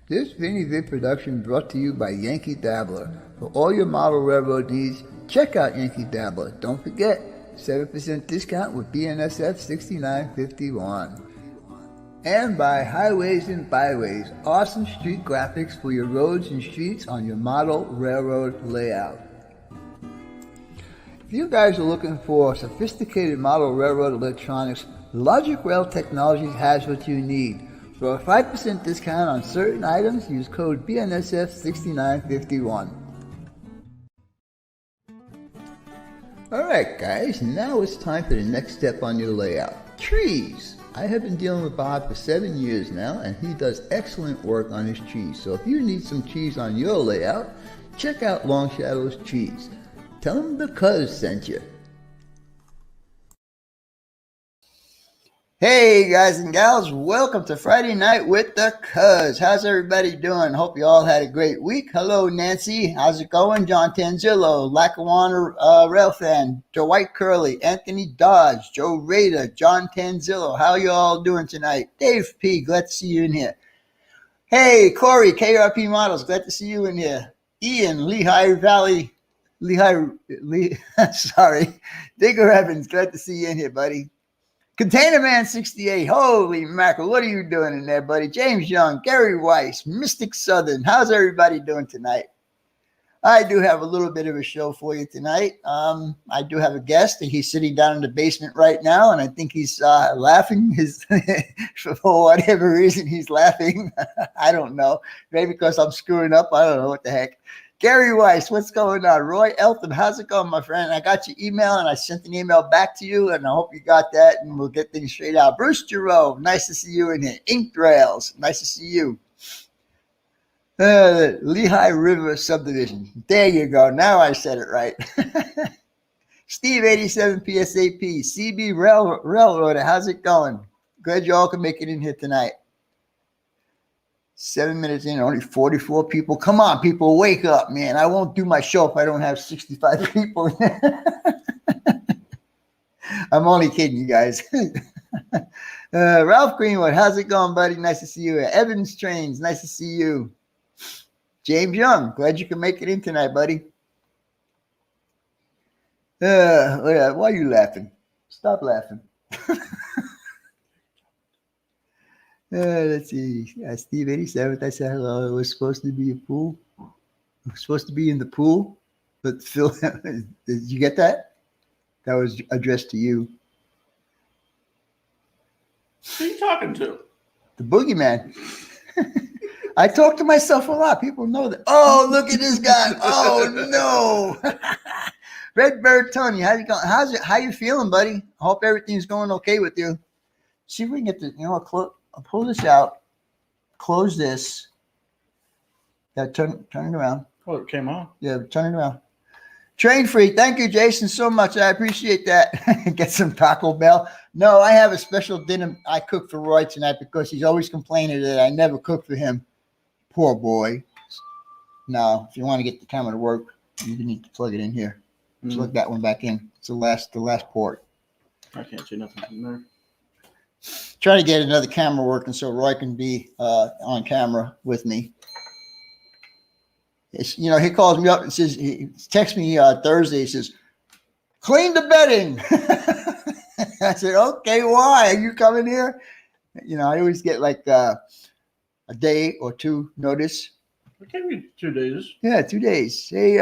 This Vinny Vid production brought to you by Yankee Dabbler. For all your model railroad needs, check out Yankee Dabbler. Don't forget, 7% discount with BNSF 6951. And by Highways and Byways, awesome street graphics for your roads and streets on your model railroad layout. If you guys are looking for sophisticated model railroad electronics, Logic Rail Technologies has what you need. For a 5% discount on certain items, use code BNSF6951. Alright guys, now it's time for the next step on your layout. Trees! I have been dealing with Bob for 7 years now, and he does excellent work on his trees. So if you need some trees on your layout, check out Long Shadow's Trees. Tell him the Cuzz sent you. Hey guys and gals, welcome to Friday Night with the Cuzz. How's everybody doing? Hope you all had a great week. Hello Nancy, how's it going? John Tanzillo, Lackawanna Rail Fan, Dwight Curley, Anthony Dodge, Joe Rader, John Tanzillo. How you all doing tonight? Dave P, glad to see you in here. Hey Corey, KRP Models, glad to see you in here. Ian, Lehigh, Digger Evans, glad to see you in here, buddy. Container Man 68, holy mackerel, what are you doing in there, buddy? James Young, Gary Weiss, Mystic Southern, how's everybody doing tonight? I do have a little bit of a show for you tonight. I do have a guest, and he's sitting down in the basement right now, and I think he's laughing. For whatever reason, he's laughing. I don't know. Maybe because I'm screwing up. I don't know what the heck. Gary Weiss, what's going on? Roy Elton, how's it going, my friend? I got your email, and I sent an email back to you, and I hope you got that, and we'll get things straight out. Bruce Giroux, nice to see you in here. Ink Rails, nice to see you. Lehigh River Subdivision. There you go. Now I said it right. Steve 87 PSAP, CB Railroader, how's it going? Glad you all can make it in here tonight. 7 minutes in, only 44 people. Come on, people, wake up, man. I won't do my show if I don't have 65 people. I'm only kidding, you guys. Ralph Greenwood, how's it going, buddy? Nice to see you. Evans Trains, nice to see you. James Young, glad you can make it in tonight, buddy. Why are you laughing? Stop laughing. Let's see. Steve 87th, I said hello. It was supposed to be a pool. It was supposed to be in the pool. But Phil, did you get that? That was addressed to you. Who are you talking to? The boogeyman. I talk to myself a lot. People know that. Oh, look at this guy. Oh, no. Redbird Tony, how's it going? How you feeling, buddy? I hope everything's going okay with you. See if we can get the, I'll pull this out, close this. Yeah, turn it around. Oh, it came on. Yeah, turn it around. Train Freak, thank you, Jason, so much. I appreciate that. Get some Taco Bell. No, I have a special dinner I cook for Roy tonight because he's always complaining that I never cook for him. Poor boy. Now, if you want to get the camera to work, you need to plug it in here. Plug that one back in. It's the last port. I can't see nothing from there. Trying to get another camera working so Roy can be on camera with me. He calls me up and says, he texts me Thursday. He says, clean the bedding. I said, okay, why? Are you coming here? I always get like a day or two notice. It can be 2 days. Yeah, 2 days. Hey,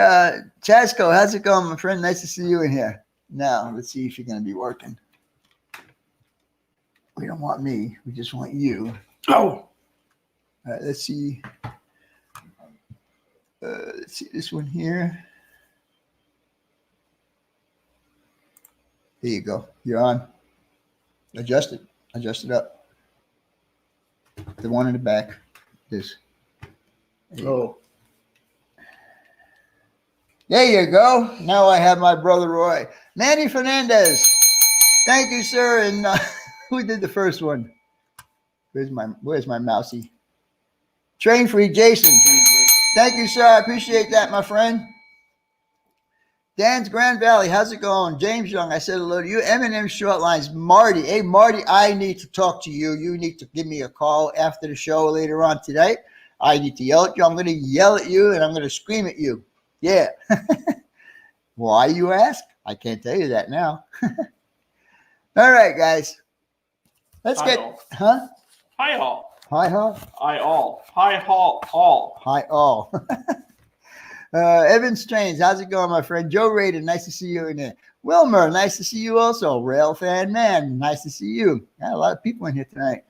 Chasco, how's it going, my friend? Nice to see you in here. Now, let's see if you're going to be working. We don't want me. We just want you. Oh. All right, let's see. Let's see this one here. There you go. You're on. Adjust it. Adjust it up. The one in the back. This. Oh. There you go. Now I have my brother Roy. Manny Fernandez. Thank you, sir. And who did the first one? Where's my mousey? Train Free Jason. Thank you, sir. I appreciate that, my friend. Dan's Grand Valley, how's it going? James Young, I said hello to you. M&M Short Lines, Marty. Hey, Marty, I need to talk to you. You need to give me a call after the show later on today. I need to yell at you. I'm going to yell at you and I'm going to scream at you. Yeah. Why, you ask? I can't tell you that now. All right, guys. Let's Hi get, all. huh? Hi all. Hi, huh? I all. Hi all. Hi, all. Evan Strange, how's it going, my friend? Joe Rader, nice to see you in there. Wilmer, nice to see you also. Rail Fan Man, nice to see you. Got a lot of people in here tonight.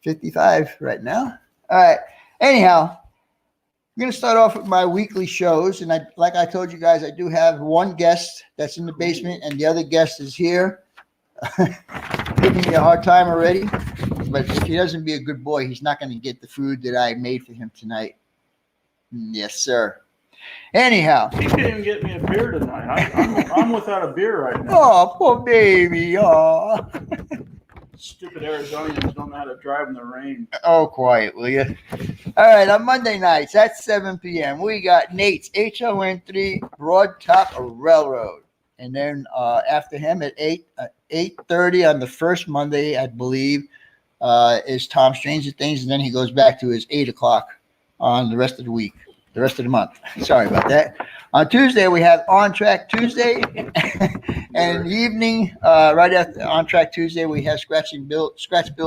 55 right now. All right. Anyhow, I'm going to start off with my weekly shows. And like I told you guys, I do have one guest that's in the basement, and the other guest is here. Giving me a hard time already. But if he doesn't be a good boy, he's not going to get the food that I made for him tonight. Yes, sir. Anyhow. He can't even get me a beer tonight. I'm without a beer right now. Oh, poor baby. Oh. Stupid Arizonians don't know how to drive in the rain. Oh, quiet, will you? All right, on Monday nights at 7 p.m., we got Nate's HON3 Broad Top Railroad. And then after him at 8:30 on the first Monday, I believe, is Tom Stranger Things. And then he goes back to his 8 o'clock on the rest of the week, the rest of the month. Sorry about that. On Tuesday, we have On Track Tuesday. And in the evening, right after On Track Tuesday, we have Scratch Bill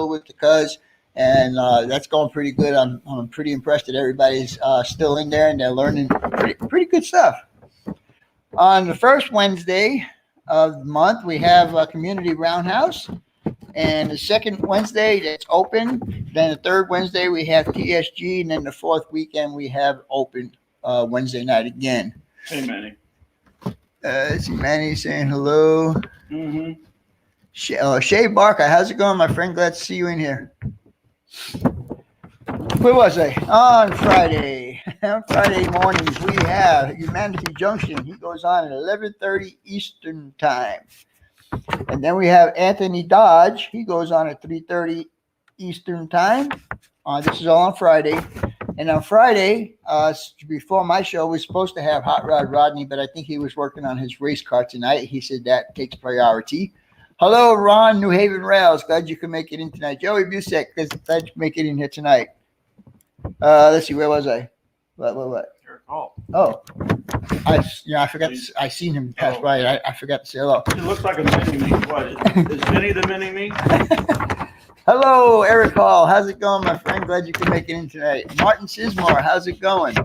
with the Cuz. And that's going pretty good. I'm pretty impressed that everybody's still in there and they're learning pretty good stuff. On the first Wednesday of the month, we have Community Roundhouse. And the second Wednesday, it's open. Then the third Wednesday, we have TSG. And then the fourth weekend, we have open Wednesday night again. Hey, Manny. Let's see, Manny saying hello. Mm-hmm. Shay Barker, how's it going, my friend? Glad to see you in here. Where was I? On Friday. On Friday mornings, we have Humanity Junction. He goes on at 11:30 Eastern Time. And then we have Anthony Dodge. He goes on at 3:30 Eastern Time. This is all on Friday. And on Friday, before my show, we're supposed to have Hot Rod Rodney, but I think he was working on his race car tonight. He said that takes priority. Hello, Ron, New Haven Rails. Glad you could make it in tonight. Joey Busek, glad you could make it in here tonight. Let's see, where was I? What? Oh. Oh, I forgot. I seen him pass by. I forgot to say hello. It looks like a mini-me. What? Is Vinny the mini-me? Hello, Eric Hall. How's it going, my friend? Glad you could make it in tonight. Martin Sismore, how's it going?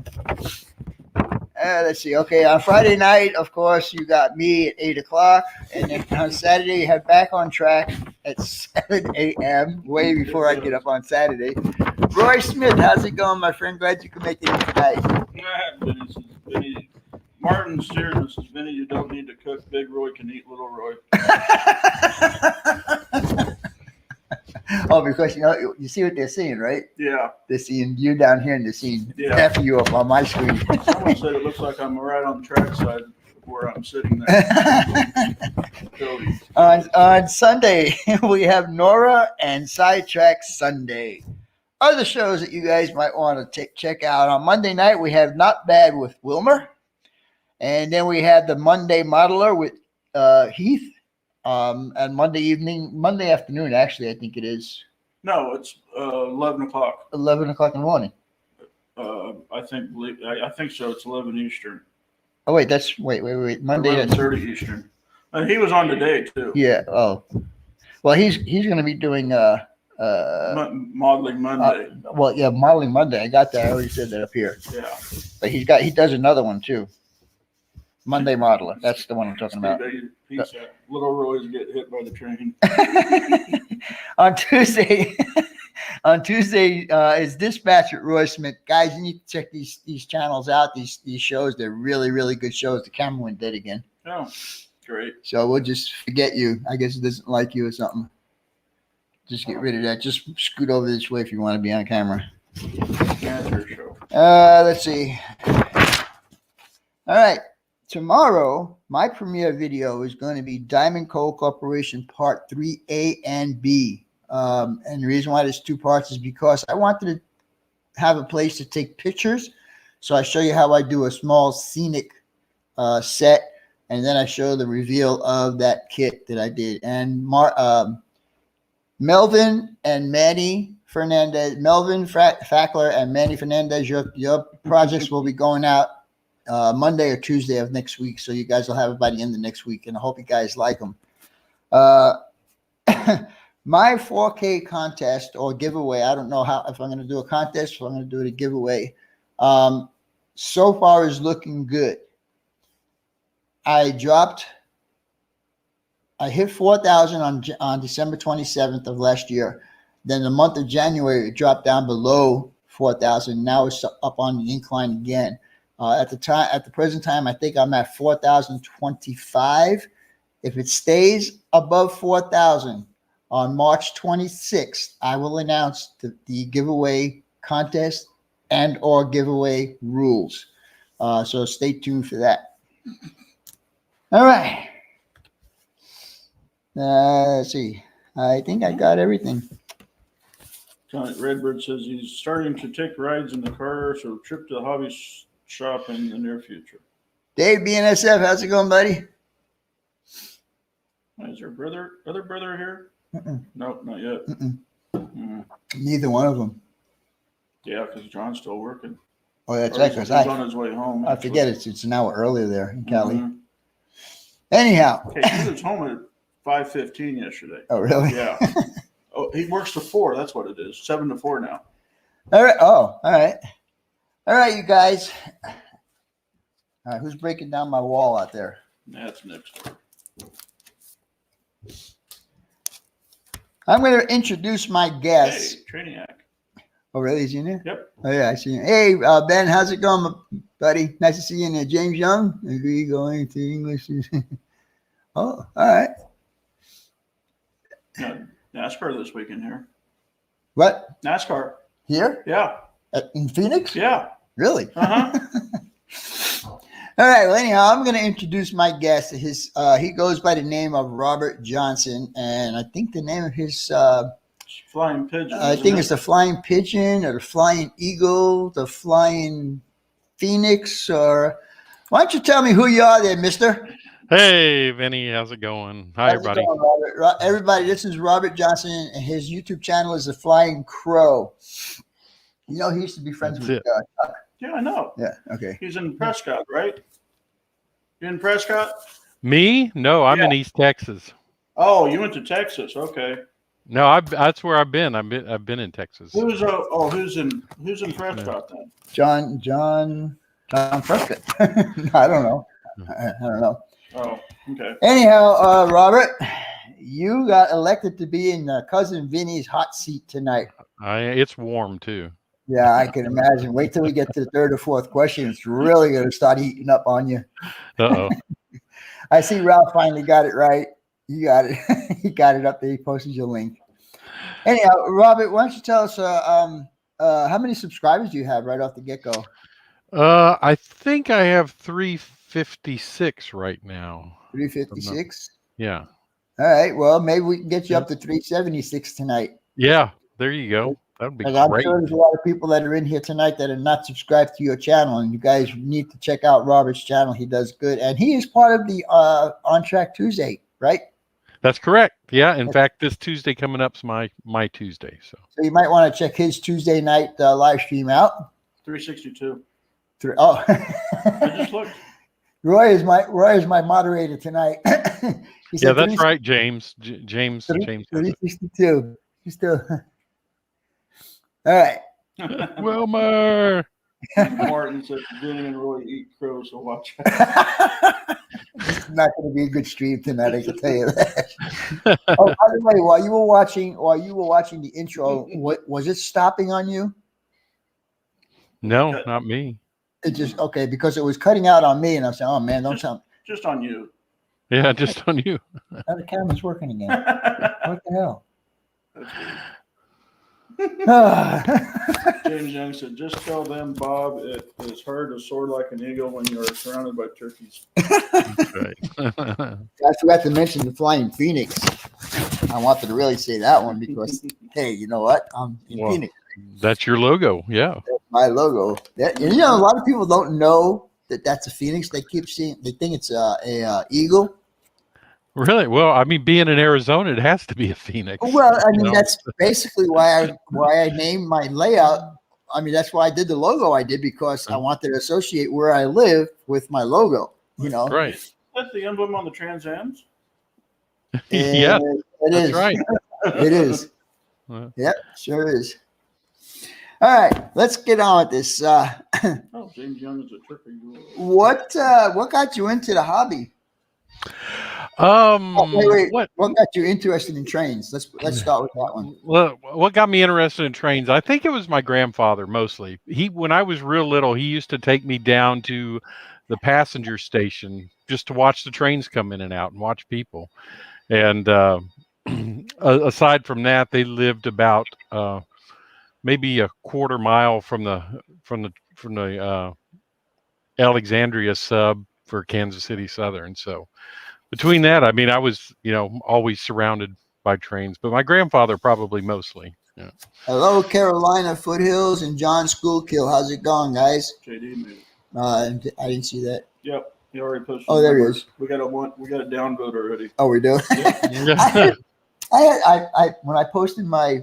Let's see. Okay, on Friday night, of course, you got me at 8 o'clock. And then on Saturday, you have Back on Track at 7 a.m., way before I get up on Saturday. Roy Smith, how's it going, my friend? Glad you could make it in tonight. Vinny. Martin Stearns says, Vinny, you don't need to cook. Big Roy can eat Little Roy. Oh, because you see what they're seeing, right? Yeah. They're seeing you down here and they're seeing you up on my screen. Someone said it looks like I'm right on the track side where I'm sitting there. On Sunday, we have Nora and Sidetrack Sunday. Other shows that you guys might want to check out. On Monday night, we have Not Bad with Wilmer. And then we have the Monday Modeler with Heath. And Monday afternoon, actually, I think it is. No, it's 11 o'clock. 11 o'clock in the morning. I think so. It's 11 Eastern. Oh, wait, Monday. 11:30 Eastern. And he was on today, too. Yeah, oh. Well, he's going to be doing Modeling Monday. Modeling Monday. I got that. I already said that up here. Yeah. But he does another one, too. Monday Modeler. That's the one I'm talking about. Little Roy's get hit by the train. On Tuesday is Dispatch with Roy Smith. Guys, you need to check these channels out. These shows, they're really, really good shows. The camera went dead again. Oh, great. So we'll just forget you. I guess it doesn't like you or something. Just get rid of that. Just scoot over this way if you want to be on camera. That's your show. Let's see. All right. Tomorrow, my premiere video is going to be Diamond Coal Corporation Part 3A and B. And the reason why there's two parts is because I wanted to have a place to take pictures. So I show you how I do a small scenic set. And then I show the reveal of that kit that I did. And Melvin and Manny Fernandez, Melvin Fackler, and Manny Fernandez. Your projects will be going out Monday or Tuesday of next week, so you guys will have it by the end of next week, and I hope you guys like them. My 4K contest or giveaway, I don't know if I'm going to do a contest or I'm going to do a giveaway. So far is looking good. I hit 4,000 on December 27th of last year. Then the month of January, it dropped down below 4,000. Now it's up on the incline again. At the present time, I think I'm at 4,025. If it stays above 4,000 on March 26th, I will announce the giveaway contest and or giveaway rules. So stay tuned for that. All right. Let's see. I think I got everything. Redbird says he's starting to take rides in the car, so trip to the hobby shop in the near future. Dave BNSF, how's it going, buddy? Is your other brother here? Mm-mm. Nope, not yet. Neither one of them. Yeah, because John's still working. Oh, that's Or right. he's Because on his way home. I forget it's an hour earlier there in Cali. Mm-hmm. Anyhow. Okay, he was home at 5:15 yesterday. Oh, really? Yeah. Oh, he works to 4. That's what it is. 7 to 4 now. All right. Oh, all right. All right, you guys. All right, who's breaking down my wall out there? That's next door. I'm going to introduce my guest. Hey, Trainiac. Oh, really? Is he in there? Yep. Oh, yeah, I see him. Hey, Ben, how's it going, buddy? Nice to see you in there. James Young, agree going to English. Oh, all right. Yeah, NASCAR this weekend here. What? NASCAR. Here? Yeah. In Phoenix? Yeah. Really? Uh-huh. All right. Well, anyhow, I'm going to introduce my guest. He goes by the name of Robert Johnson, and I think the name of his Flying Pigeon. I think it's the Flying Pigeon or the Flying Eagle, the Flying Phoenix, or why don't you tell me who you are there, mister? Hey, Vinny, how's it going? Hi, How's it everybody. going, Robert? Everybody, this is Robert Johnson, and his YouTube channel is the Flying Crow. You know, he used to be friends That's with Chuck. Yeah, I know. Yeah, okay. He's in Prescott, right? You in Prescott? Me? No, I'm in East Texas. Oh, you went to Texas. Okay. No, that's where I've been. I've been in Texas. Who's in Prescott then? John Prescott. I don't know. I don't know. Oh, okay. Anyhow, Robert, you got elected to be in cousin Vinny's hot seat tonight. It's warm too. Yeah, I can imagine. Wait till we get to the third or fourth question. It's really going to start heating up on you. Uh-oh. I see Ralph finally got it right. You got it. He got it up there. He posted your link. Anyhow, Robert, why don't you tell us how many subscribers do you have right off the get-go? I think I have 356 right now. 356? Yeah. All right. Well, maybe we can get you up to 376 tonight. Yeah, there you go. That would be I'm great. sure there's a lot of people that are in here tonight that are not subscribed to your channel, and you guys need to check out Robert's channel. He does good, and he is part of the On Track Tuesday, right? That's correct. Yeah. In fact, this Tuesday coming up is my Tuesday. So you might want to check his Tuesday night live stream out. 362. Oh, I just looked. Roy is my moderator tonight. Yeah, that's right, James. James. 362. He's still. All right. Wilmer. Martin said Vinny and Roy eat crows, so watch out. It's not going to be a good stream tonight, I can tell you that. Oh, by the way, while you were watching the intro, was it stopping on you? No, not me. It just okay because it was cutting out on me, and I was saying, "Oh man, don't tell me." Just on you. Yeah, just on you. Now the camera's working again. What the hell? That's James Young said, just tell them, Bob, it is hard to soar like an eagle when you are surrounded by turkeys. Right. I forgot to mention the Flying Phoenix. I wanted to really say that one because, hey, you know what? I'm in Phoenix. That's your logo. Yeah. That's my logo. And, you know, a lot of people don't know that that's a Phoenix. They keep seeing, they think it's a eagle. Really? Well, I mean, being in Arizona, it has to be a Phoenix. Well, I you mean, know? that's basically why I named my layout. I mean, that's why I did the logo I did, because I wanted to associate where I live with my logo. Right. That's the emblem on the Trans Ams. Yes, It that's is. right. It is. Well, Yep, sure is. All right, let's get on with this. Oh, James Young is a trippy girl. What got you into the hobby? Wait. what? What got you interested in trains? Let's start with that one. Well, what got me interested in trains? I think it was my grandfather mostly. When I was real little, he used to take me down to the passenger station just to watch the trains come in and out and watch people. And aside from that, they lived about maybe a quarter mile from the Alexandria sub for Kansas City Southern. So between that, I mean, I was always surrounded by trains, but my grandfather probably mostly. Yeah. Hello, Carolina Foothills and John Schoolkill. How's it going, guys? JD made it. I didn't see that. Yep, he already posted. Oh, there he is. We got a downvote already. Oh, we do. Yeah. I when I posted my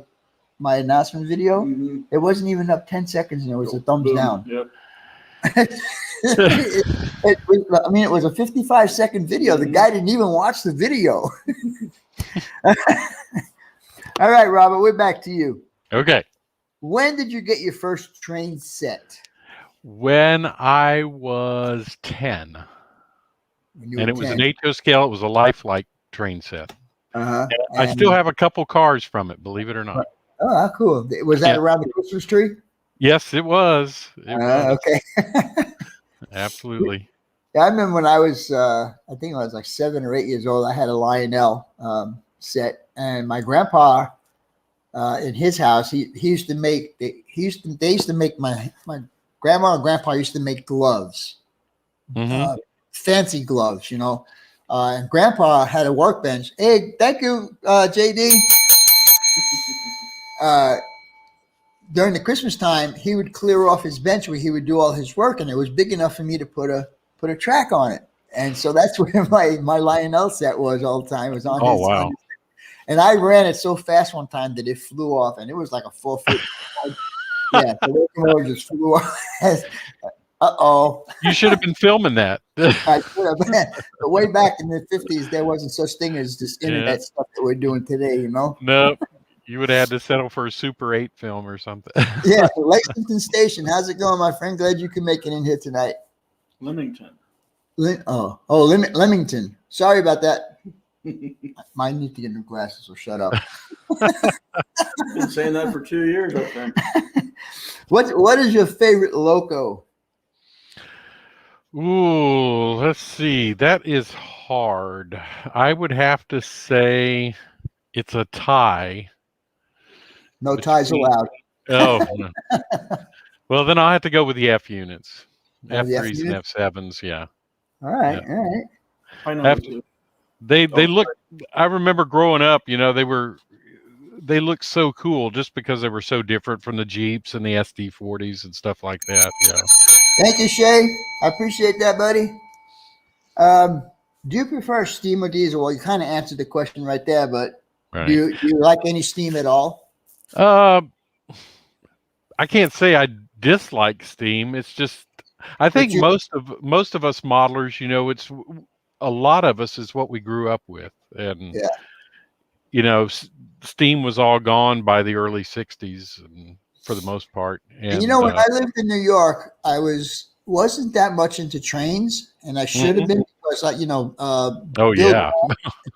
announcement video, Mm-hmm. it wasn't even up 10 seconds, and it was a thumbs Boom. down. Yep. It was a 55-second video. The guy didn't even watch the video. All right, Robert, we're back to you. Okay. When did you get your first train set? When I was 10, When you and were it was 10. an HO scale, it was a lifelike train set. Uh-huh. I still have a couple cars from it, believe it or not. Oh, cool. Was that around the Christmas tree? Yes, it was. Okay. Absolutely. Yeah, I remember when I was, I think I was like 7 or 8 years old. I had a Lionel set, and my grandpa, in his house, he used to make. They used to make my grandma and grandpa used to make gloves, fancy gloves, And grandpa had a workbench. Hey, thank you, JD. During the Christmas time, he would clear off his bench where he would do all his work, and it was big enough for me to put a track on it. And so that's where my Lionel set was all the time. It was on Oh, his. wow. And I ran it so fast one time that it flew off, and it was like a 4 foot. Yeah, the locomotive just flew off. Uh-oh. You should have been filming that. I should have been. But way back in the 50s, there wasn't such thing as this internet stuff that we're doing today, Nope. You would have had to settle for a Super 8 film or something. Yeah, Lexington Station. How's it going, my friend? Glad you can make it in here tonight. Leamington. Leamington. Sorry about that. I need to get new glasses, so shut up. Been saying that for 2 years, I think. What is your favorite loco? Ooh, let's see. That is hard. I would have to say it's a tie. No ties allowed. Oh, no. Well, then I'll have to go with the F units. Oh, the F F3s and units? F7s, yeah. All right, Yeah. all right. I know. They look. I remember growing up. They looked so cool just because they were so different from the Jeeps and the SD40s and stuff like that. Yeah. Thank you, Shay. I appreciate that, buddy. Do you prefer steam or diesel? Well, you kind of answered the question right there, but Right. do you like any steam at all? I can't say I dislike steam. It's just I think most of us modelers, it's a lot of us is what we grew up with, and steam was all gone by the early '60s, and for the most part. And when I lived in New York, I wasn't that much into trains, and I should have been, because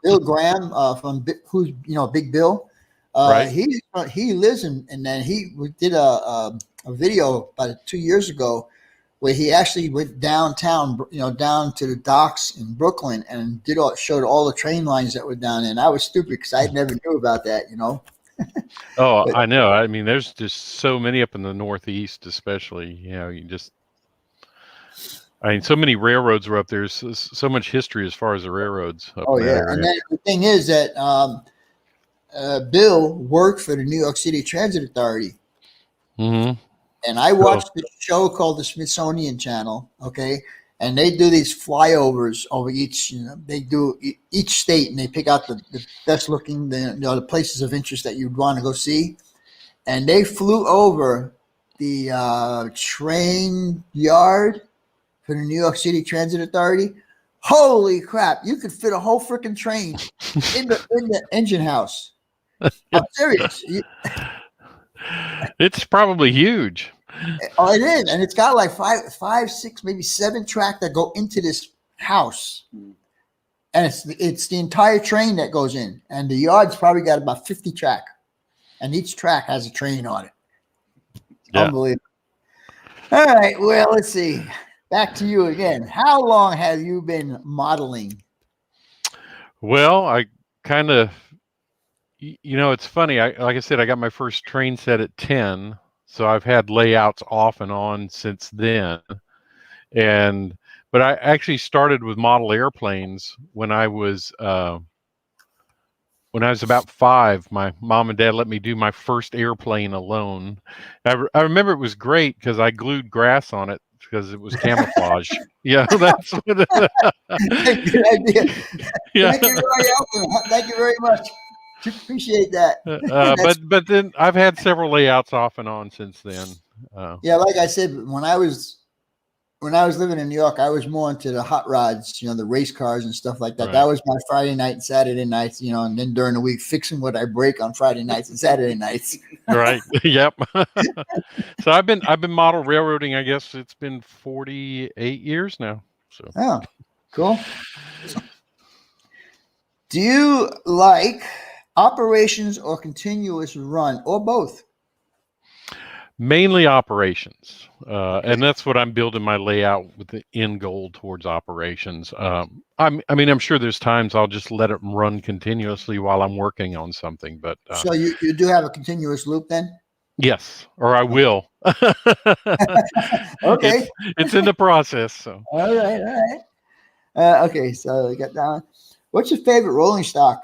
Bill Graham who's Big Bill. Right. He lives in, and then we did a video about 2 years ago where he actually went downtown, down to the docks in Brooklyn, and showed all the train lines that were down there. And I was stupid because I never knew about that, Oh, But- I know. I mean, there's just so many up in the Northeast, especially. So many railroads were up there. So much history as far as the railroads. Up in that area. And then the thing is that Bill worked for the New York City Transit Authority. Mm-hmm. And I watched this show called the Smithsonian Channel, okay? and they do these flyovers over each. They do each state, and they pick out the best looking, the places of interest that you'd want to go see. And they flew over the train yard for the New York City Transit Authority. Holy crap! You could fit a whole freaking train in the engine house. I'm serious. It's probably huge. Oh, it is, and it's got like five, six, maybe 7 track that go into this house, and it's the entire train that goes in, and the yard's probably got about 50 track, and each track has a train on it. Yeah. Unbelievable. All right, well, let's see. Back to you again. How long have you been modeling? Well, I kind of, it's funny. Like I said, I got my first train set at 10, so I've had layouts off and on since then. But I actually started with model airplanes when I was about 5. My mom and dad let me do my first airplane alone. I remember it was great because I glued grass on it because it was camouflage. Yeah, that's what. Good idea. Yeah. Thank you very much. Appreciate that. But then I've had several layouts off and on since then. Yeah, like I said, when I was living in New York, I was more into the hot rods, the race cars and stuff like that. Right. That was my Friday night and Saturday nights, and then during the week, fixing what I break on Friday nights and Saturday nights. Right. Yep. So I've been model railroading. I guess it's been 48 years now. So. Oh, cool. Do you like operations or continuous run or both? Mainly operations, and that's what I'm building my layout with the end goal towards operations. I'm sure there's times I'll just let it run continuously while I'm working on something, but so you do have a continuous loop then? Yes, or I will. Okay, it's in the process. So all right. Okay, so we got down. What's your favorite rolling stock?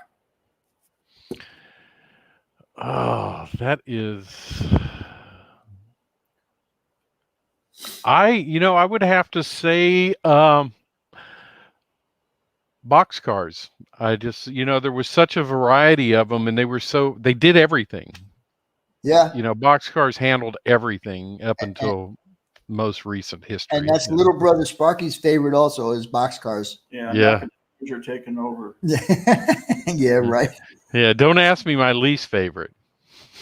Oh, that is. I would have to say boxcars. I just, there was such a variety of them, and they did everything. Yeah. Boxcars handled everything up until most recent history. And that's little brother Sparky's favorite also is boxcars. Yeah. You're taking over. Yeah, right. Yeah, don't ask me my least favorite.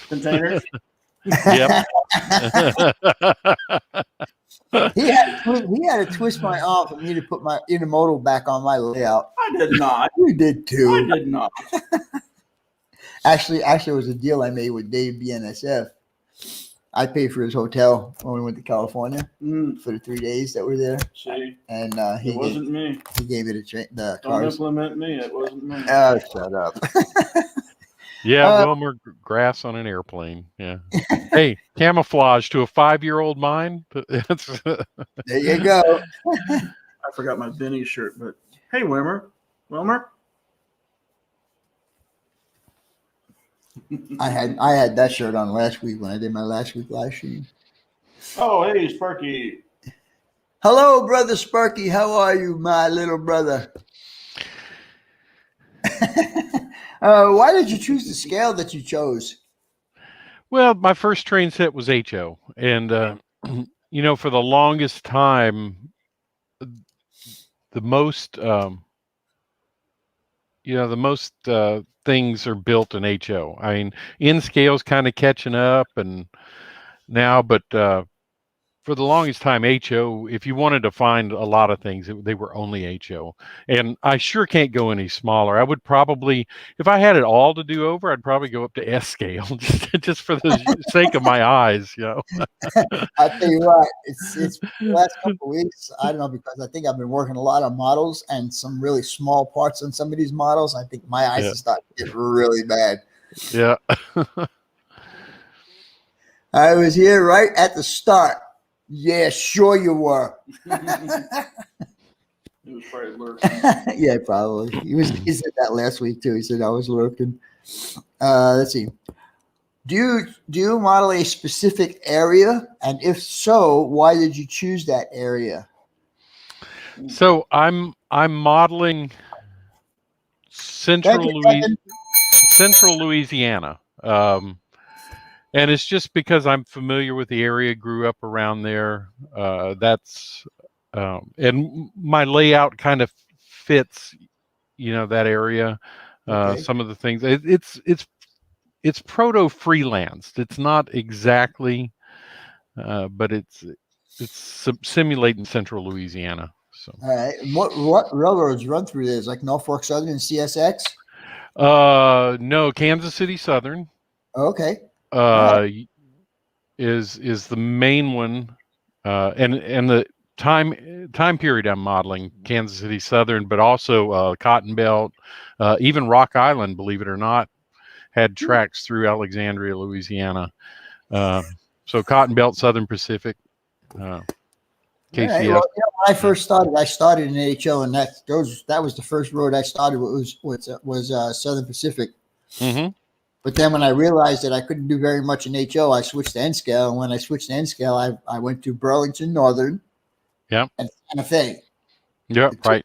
Containers? Yep. He had to twist my arm for me to put my intermodal back on my layout. I did not. You did too. I did not. Actually, it was a deal I made with Dave BNSF. I paid for his hotel when we went to California for the 3 days that we're there. See, and it wasn't me. He gave it the Don't cars. implement me. It wasn't me. Oh, shut up. Yeah, more grass on an airplane. Yeah. Hey, camouflage to a 5-year-old mind. There you go. I forgot my Benny shirt, but hey, Wilmer. I had that shirt on last week when I did my last week live stream. Oh, hey, Sparky. Hello, brother Sparky. How are you, my little brother? Why did you choose the scale that you chose? Well, my first train set was HO, and for the longest time, the most things are built in HO. I mean, N scale's kind of catching up and now, but for the longest time, HO, if you wanted to find a lot of things, they were only HO. And I sure can't go any smaller. I would probably, if I had it all to do over, I'd probably go up to S scale just for the sake of my eyes, I'll tell you what, it's the last couple of weeks, I don't know, because I think I've been working a lot on models and some really small parts on some of these models. I think my eyes are starting to get really bad. Yeah. I was here right at the start. Yeah, sure you were. He was probably lurking. Yeah, probably. He said that last week too. He said I was lurking. Let's see. Do you model a specific area? And if so, why did you choose that area? So I'm modeling Thank you, Kevin. Central Louisiana. And it's just because I'm familiar with the area, grew up around there. And my layout kind of fits, that area. Okay. Some of the things it's proto freelanced. It's not exactly, but it's simulating Central Louisiana. So, All right. What railroads run through this? Like Norfolk Southern and CSX? no, Kansas City Southern. Okay. Uh, is the main one, and the time period I'm modeling Kansas City Southern, but also Cotton Belt, even Rock Island, believe it or not, had tracks through Alexandria, Louisiana. So Cotton Belt, Southern Pacific, KCS. All right. Well, when I first started, I started in HO, and that was the first road I started with was Southern Pacific. Mm-hmm. But then when I realized that I couldn't do very much in HO, I switched to N scale. And when I switched to N scale, I went to Burlington Northern, Yep. and Santa Fe. Yep. Right.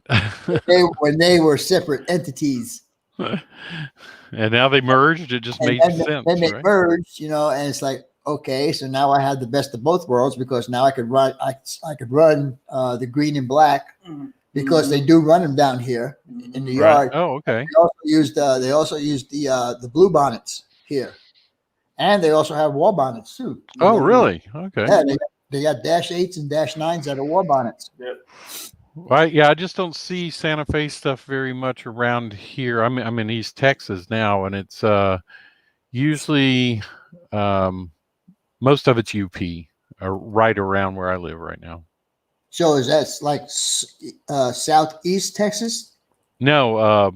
when they were separate entities. And now they merged. It just made sense. Then they right? merged, and it's like, okay, so now I had the best of both worlds because now I could run the green and black because they do run them down here in the yard. Oh, okay. They also used the blue bonnets here, and they also have war bonnets too. Oh, really? Okay. Yeah, they got -8s and -9s that are war bonnets. Yep. Right. Yeah, I just don't see Santa Fe stuff very much around here. I'm in East Texas now, and it's usually most of it's UP, right around where I live right now. So is that like southeast Texas? No,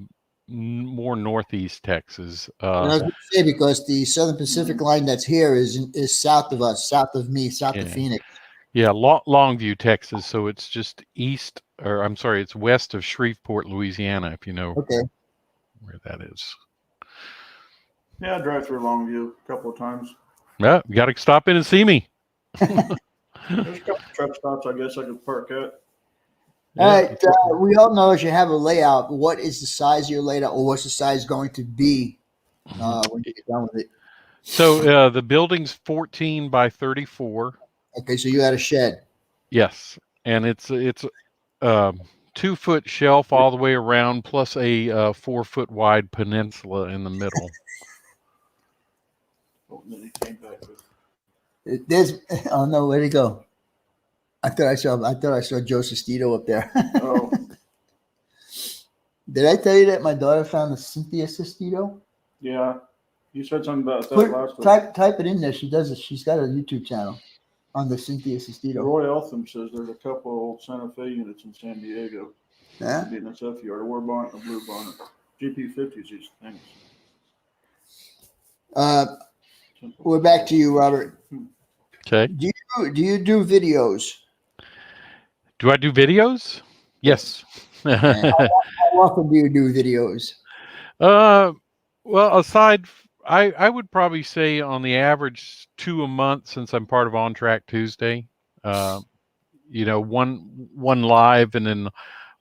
more northeast Texas. I was going to say because the Southern Pacific line that's here is south of us, south of me, south of Phoenix. Yeah, Longview, Texas. So it's just it's west of Shreveport, Louisiana, if you know where that is. Yeah, I drive through Longview a couple of times. Yeah, you got to stop in and see me. There's a couple of truck stops I guess I could park at. All right. We all know as you have a layout, what is the size of your layout or what's the size going to be when you get done with it? So the building's 14 by 34. Okay, so you had a shed. Yes, and it's 2-foot shelf all the way around, plus a 4-foot wide peninsula in the middle. Oh, and then he came back with. Oh no, where'd he go? I thought I saw Joe Sestito up there. Oh. Did I tell you that my daughter found the Cynthia Sestito? Yeah, you said something about that last week. Type it in there. She does it. She's got a YouTube channel on the Cynthia Sestito. Roy Eltham says there's a couple of old Santa Fe units in San Diego. Yeah. In a F yard, a war bonnet, a blue bonnet. GP50s, these things. We're back to you, Robert. Okay. Do you do videos? Do I do videos? Yes. How often do you do videos? Well, I would probably say on the average 2 a month since I'm part of On Track Tuesday. One live and then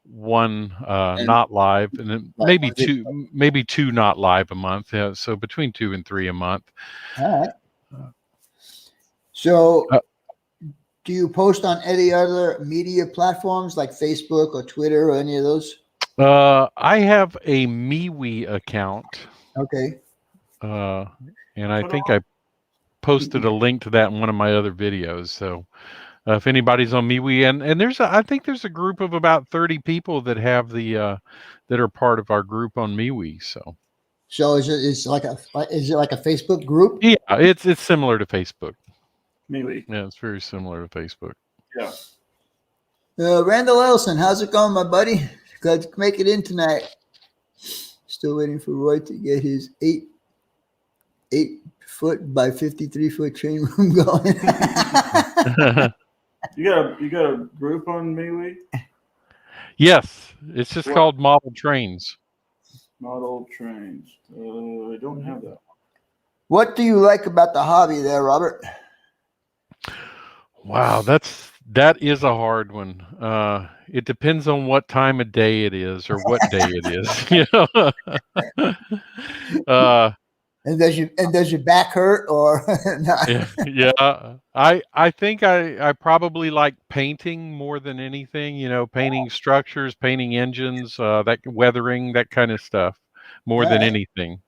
one not live, and then maybe two not live a month. Yeah, so between 2 and 3 a month. All right. So, do you post on any other media platforms like Facebook or Twitter or any of those? I have a MeWe account. Okay. And I think I posted a link to that in one of my other videos. So if anybody's on MeWe, and I think there's a group of about 30 people that have that are part of our group on MeWe. So is it like a Facebook group? Yeah, it's similar to Facebook. MeWe. Yeah, it's very similar to Facebook. Yeah. Randall Ellison, how's it going, my buddy? Glad to make it in tonight. Still waiting for Roy to get his 8-foot by 53-foot chain room going. You got a group on MeWe? Yes, it's just called Model Trains. Model Trains. I don't have that. What do you like about the hobby there, Robert? Wow, that's That is a hard one. It depends on what time of day it is or what day it is. uh, And does your back hurt or not? yeah. I think I probably like painting more than anything. Painting structures, painting engines, that weathering, that kind of stuff, more All than right. anything.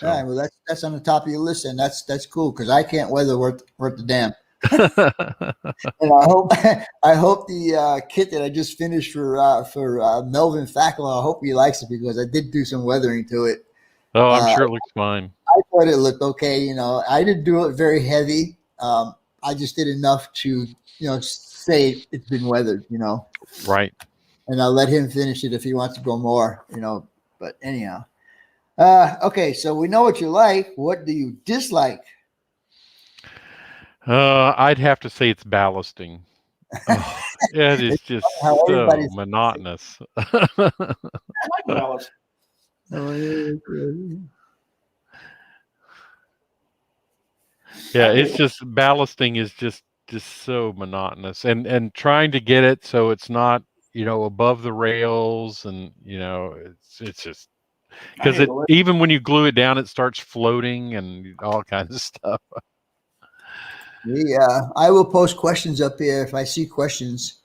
All right. So. Well, that's on the top of your list, and that's cool because I can't weather worth the damn. And I hope the kit that I just finished for Melvin Fackler, I hope he likes it because I did do some weathering to it. Oh, I'm Uh, sure it looks fine. I thought it looked okay. I didn't do it very heavy. I just did enough to say it's been weathered. Right. And I'll let him finish it if he wants to go more. But anyhow, okay. So we know what you like. What do you dislike? I'd have to say it's ballasting. Oh, it is just How so everybody's monotonous. I like ballast. Yeah, it's just ballasting is just so monotonous, and trying to get it so it's not above the rails, and it's just because it even when you glue it down, it starts floating and all kinds of stuff. Yeah, I will post questions up here if I see questions.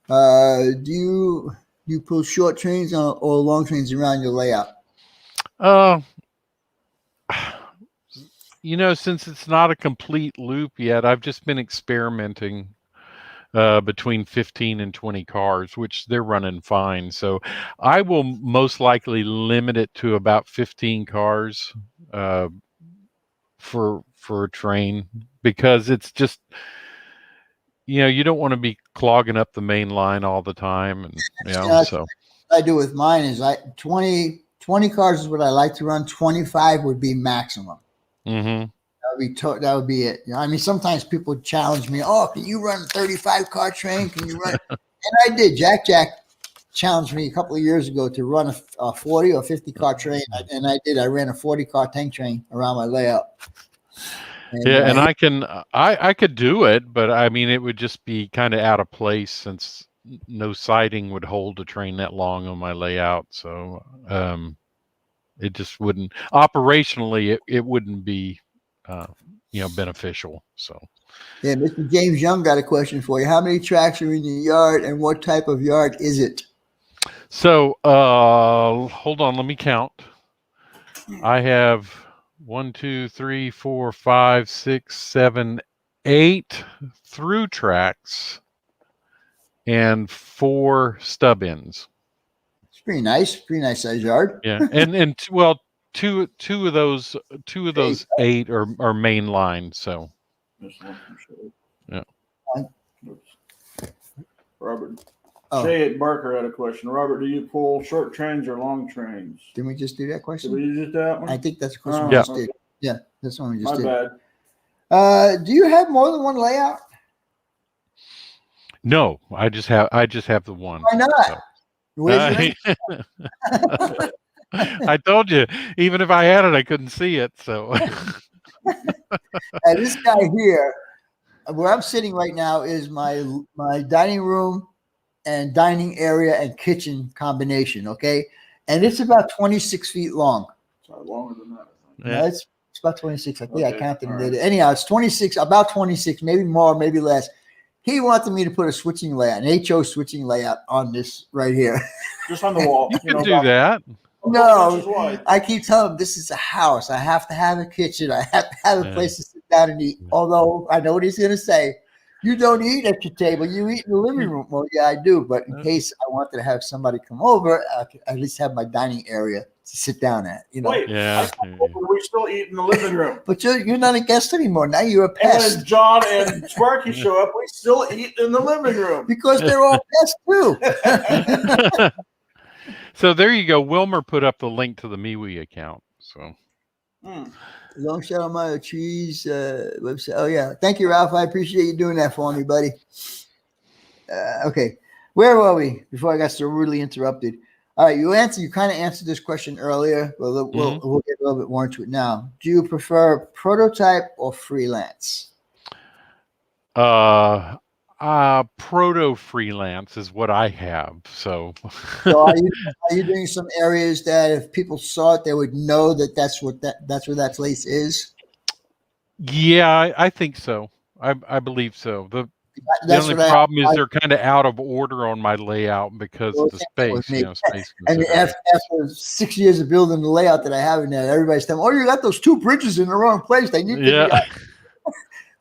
Do you pull short trains or long trains around your layout? Uh, since it's not a complete loop yet, I've just been experimenting between 15 and 20 cars, which they're running fine. So I will most likely limit it to about 15 cars for a train, because it's just you don't want to be clogging up the main line all the time, and so what I do with mine is 20 cars is what I like to run. 25 would be maximum. Mm-hmm. That would be it. I mean, sometimes people challenge me. Oh, can you run a 35 car train? Can you run? And I did. Jack challenged me a couple of years ago to run a 40 or 50 car train, and I did. I ran a 40 car tank train around my layout. And I could do it, but I mean, it would just be kind of out of place since no siding would hold a train that long on my layout. So it just wouldn't operationally. It wouldn't be beneficial. So yeah, Mr. James Young got a question for you. How many tracks are in your yard, and what type of yard is it? So hold on, let me count. I have 1, 2, 3, 4, 5, 6, 7, 8 through tracks and 4 stub ends. It's pretty nice size yard. Yeah, and well, two of those 8 are main line. So yeah. Robert. Shay Barker had a question. Robert, do you pull short trains or long trains? Didn't we just do that question? Did we just that one? I think that's a question we just did. Yeah, that's one we just did. My bad. Do you have more than one layout? No, I just have the one. Why not? So. I told you, even if I had it, I couldn't see it. So this guy here, where I'm sitting right now, is my dining room and dining area and kitchen combination. Okay, and it's about 26 feet long. Sorry, longer than that. Yeah. No, it's about 26. I think I counted and did it. Anyhow, it's 26, about 26, maybe more, maybe less. He wanted me to put a switching layout, an HO switching layout on this right here. Just on the wall. You can do that. No, I keep telling him this is a house. I have to have a kitchen. I have to have a place to sit down and eat. Although I know what he's going to say. You don't eat at your table. You eat in the living room. Well, yeah, I do. But in case I wanted to have somebody come over, I could at least have my dining area to sit down at. Wait, yeah. We still eat in the living room. But you're not a guest anymore. Now you're a pest. And when John and Sparky show up, we still eat in the living room. Because they're all pests too. So there you go. Wilmer put up the link to the MeWe account. So. Long shot on my trees website. Oh yeah, thank you, Ralph. I appreciate you doing that for me, buddy. Okay, where were we before I got so rudely interrupted? All right, you kind of answered this question earlier, but we'll get a little bit more into it now. Do you prefer prototype or freelance? I Proto freelance is what I have. So, So are you doing some areas that if people saw it, they would know that that's where that place is? yeah, I think so. I believe so. The That's only what problem is I they're kind of out of order on my layout because of was the thinking with space, me. space And considerations. after 6 years of building the layout that I have in there, everybody's telling me, "Oh, you got those 2 bridges in the wrong place. They need to be." Yeah.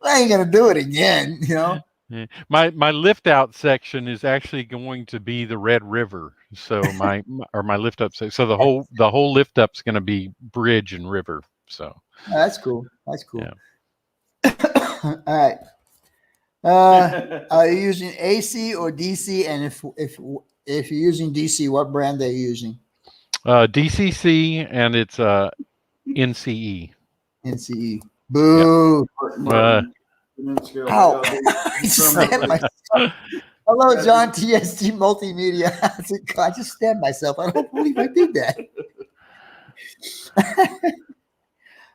I ain't gonna do it again, you know. Yeah. My lift out section is actually going to be the Red River. So my lift up section. So the whole lift up's going to be bridge and river. So That's cool. That's cool. yeah. All right. Are you using AC or DC? And if you're using DC, what brand are you using? DCC and it's NCE. NCE. Yeah. Boo. Ow. I just From stabbed myself. Hello, John, TSG Multimedia. I just stabbed myself. I don't believe I did that.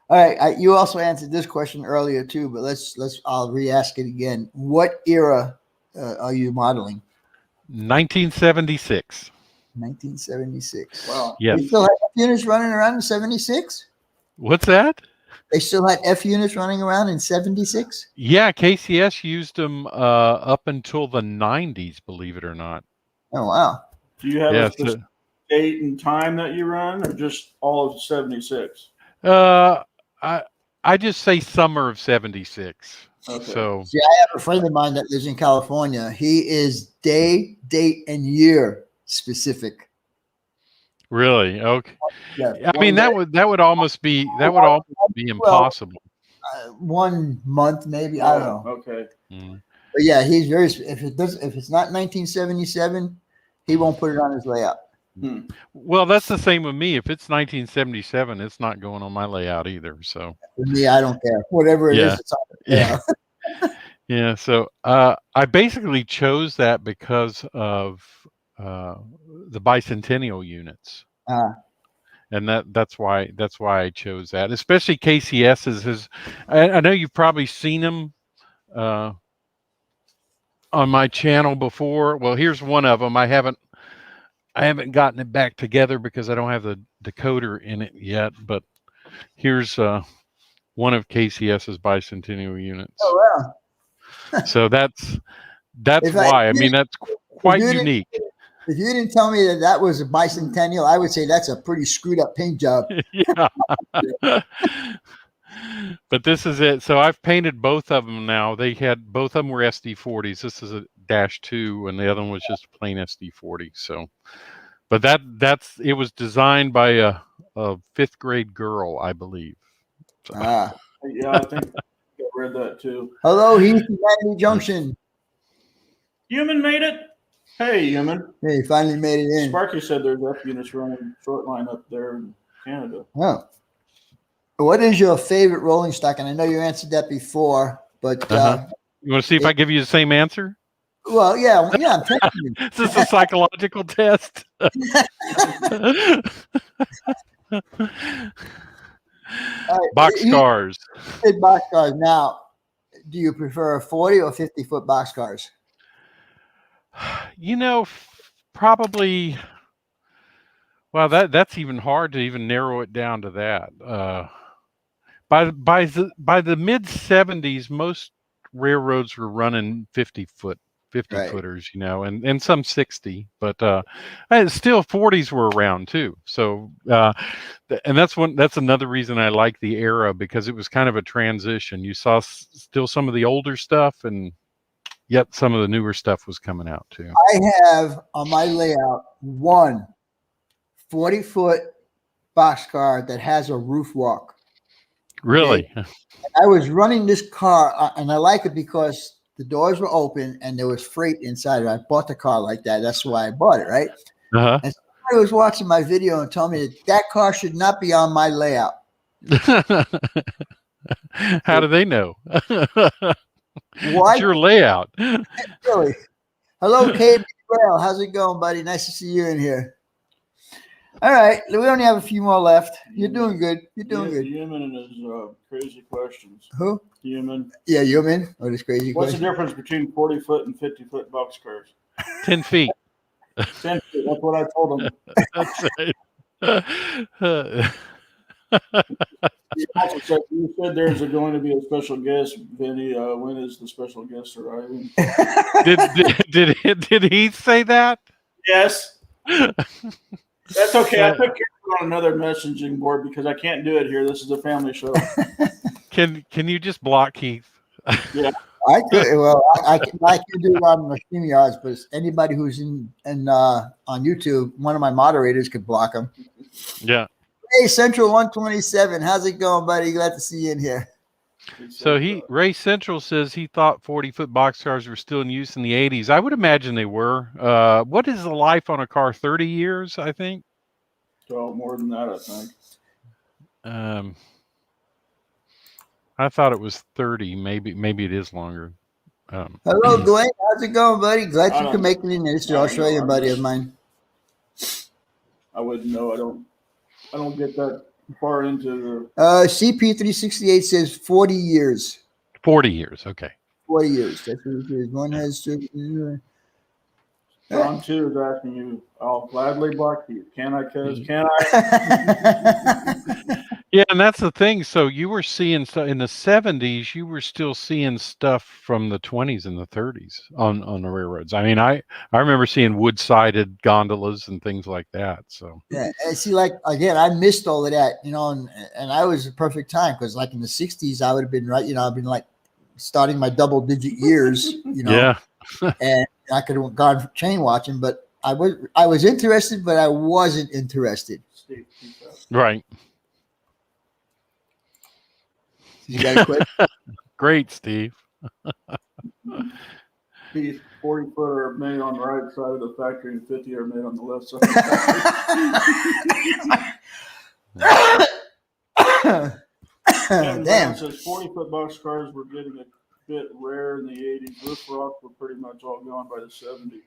All right. You also answered this question earlier too, but I'll re-ask it again. What era are you modeling? 1976. 1976. Wow. Yes. They still had F units running around in 76? What's that? They still had F units running around in 76? Yeah, KCS used them up until the 90s, believe it or not. Oh, wow. Do you have Yeah, a specific date and time that you run, or just all of 76? I just say summer of 76. Okay. So See, I have a friend of mine that lives in California. He is day, date, and year specific. really, okay. Yeah. I mean that would almost be impossible. 1 month, maybe. I don't know. Okay. Mm. But yeah, he's very. If it's not 1977, he won't put it on his layout. Well, that's the same with me. If it's 1977, it's not going on my layout either. So For me, I don't care. Whatever it is, it's on the layout. yeah. So I basically chose that because of the bicentennial units. And that's why I chose that, especially KCS's. I know you've probably seen them on my channel before. Well, here's one of them. I haven't gotten it back together because I don't have the decoder in it yet. But here's one of KCS's bicentennial units. Oh wow! So that's why. I mean, that's quite unique. If you didn't tell me that was a bicentennial, I would say that's a pretty screwed up paint job. Yeah. But this is it. So I've painted both of them now. Both of them were SD40s. This is a -2, and the other one was just a plain SD40. So, but it was designed by a 5th grade girl, I believe. So. Yeah, I think I read that too. Hello, Heath, Miami Junction. Human made it. Hey, Human. Hey, finally made it in. Sparky said there's F units running short line up there in Canada. Oh. What is your favorite rolling stock? And I know you answered that before, but you want to see if I give you the same answer? Well, yeah, I'm testing you. Is this a psychological test? Boxcars. Boxcars. Now, do you prefer 40 or 50-foot boxcars? Probably. Well, that's even hard to even narrow it down to that. By the mid 70s, most railroads were running 50 footers, and some 60, but still 40s were around too. So, and that's another reason I like the era, because it was kind of a transition. You saw still some of the older stuff, and yet some of the newer stuff was coming out too. I have on my layout one 40-foot boxcar that has a roof walk. Really? Okay. I was running this car, and I like it because the doors were open and there was freight inside. I bought the car like that. That's why I bought it, right? Uh-huh. And somebody was watching my video and told me that car should not be on my layout. How do they know? What? It's your layout. Really? Hello, KB Rail. How's it going, buddy? Nice to see you in here. All right, we only have a few more left. You're doing good. You're doing good. Human and his crazy questions. Who? Human. Yeah, Human. Oh, this crazy What's question. the difference between 40-foot and 50-foot boxcars? 10 feet. 10 feet. That's what I told him. That's it. You said there's going to be a special guest, Vinny. When is the special guest arriving? Did he say that? Yes. That's okay. I took care of it on another messaging board because I can't do it here. This is a family show. Can you just block Keith? Yeah. I could. Well, I can do it on the StreamYards, but anybody who's in on YouTube, one of my moderators could block them. Yeah. Hey, Central 127, how's it going, buddy? Glad to see you in here. So Ray Central says he thought 40-foot boxcars were still in use in the 80s. I would imagine they were. What is the life on a car? 30 years, I think. So more than that, I think. I thought it was 30. Maybe it is longer. Hello, Dwayne. How's it going, buddy? Glad you could make it in this Australian buddy of mine. I wouldn't know. I don't get that far into the CP368 says 40 years. 40 years, okay. 40 years. That's what it is. One has John 2 is asking you, I'll gladly block you. Can I, cuz? Can I? Yeah, and that's the thing. So you were seeing stuff in the 70s, you were still seeing stuff from the 20s and the 30s on the railroads. I mean, I remember seeing wood-sided gondolas and things like that. So yeah, and see, like again, I missed all of that, and I was a perfect time because like in the 60s, I would have been right, I've been like starting my double-digit years, Yeah. And I could have gone chain watching, but I was interested, but I wasn't interested. Right. You got a question? Great, Steve. These 40-foot are made on the right side of the factory and 50 are made on the left side of the factory. Damn. Says 40-foot boxcars were getting a bit rare in the 80s. Roof rock were pretty much all gone by the 70s.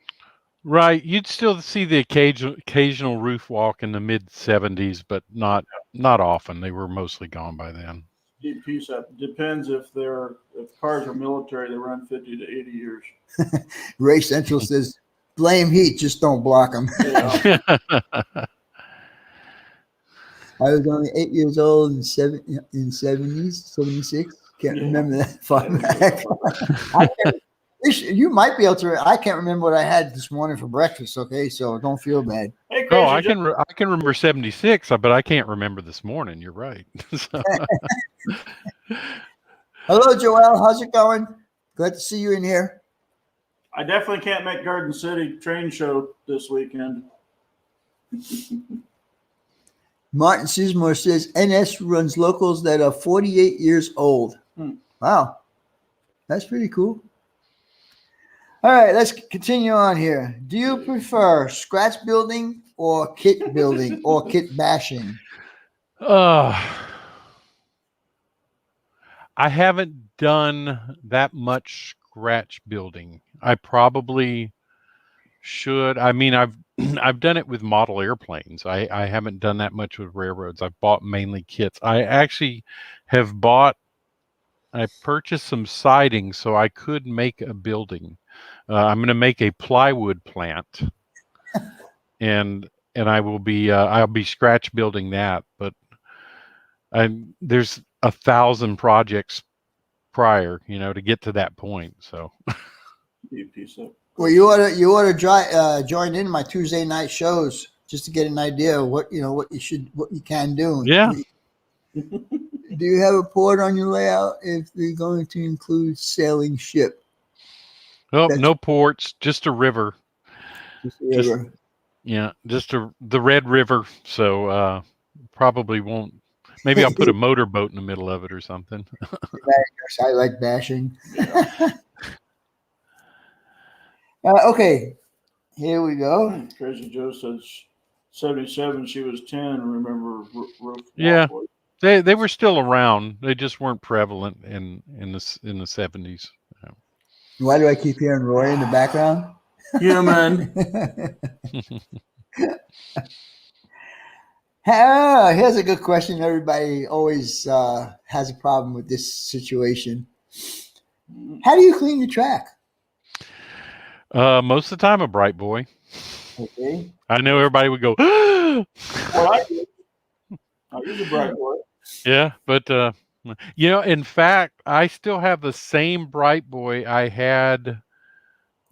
Right. You'd still see the occasional roof walk in the mid 70s, but not often. They were mostly gone by then. Piece up. Depends if cars are military, they run 50 to 80 years. Ray Central says, blame heat, just don't block them. Yeah. I was only 8 years old in 70s, 76. Can't remember that far back. You might be able to. I can't remember what I had this morning for breakfast. Okay, so don't feel bad. Hey, I can remember 76, but I can't remember this morning. You're right. Hello, Joel. How's it going? Glad to see you in here. I definitely can't make Garden City train show this weekend. Martin Sismore says NS runs locals that are 48 years old. Wow, that's pretty cool. All right, let's continue on here. Do you prefer scratch building or kit building or kit bashing? I haven't done that much scratch building. I probably should. I mean, I've done it with model airplanes. I haven't done that much with railroads. I've bought mainly kits. I actually have I purchased some siding so I could make a building. I'm going to make a plywood plant, and I will be I'll be scratch building that. But there's 1,000 projects prior, to get to that point. So, well, you ought to join in my Tuesday night shows just to get an idea of what you can do. Yeah. Do you have a port on your layout if you're going to include sailing ship? Oh, no ports, just a river. Just a river. Just the Red River. So probably won't. Maybe I'll put a motorboat in the middle of it or something. I like bashing. Yeah. Okay, here we go. Crazy Joe says 77. She was 10. Remember? Yeah. They were still around. They just weren't prevalent in the 70s. Why do I keep hearing Roy in the background? Human. Here's a good question. Everybody always has a problem with this situation. How do you clean your track? Most of the time, a bright boy. Okay. I know everybody would go, Well, I use a bright boy. yeah, but in fact, I still have the same bright boy I had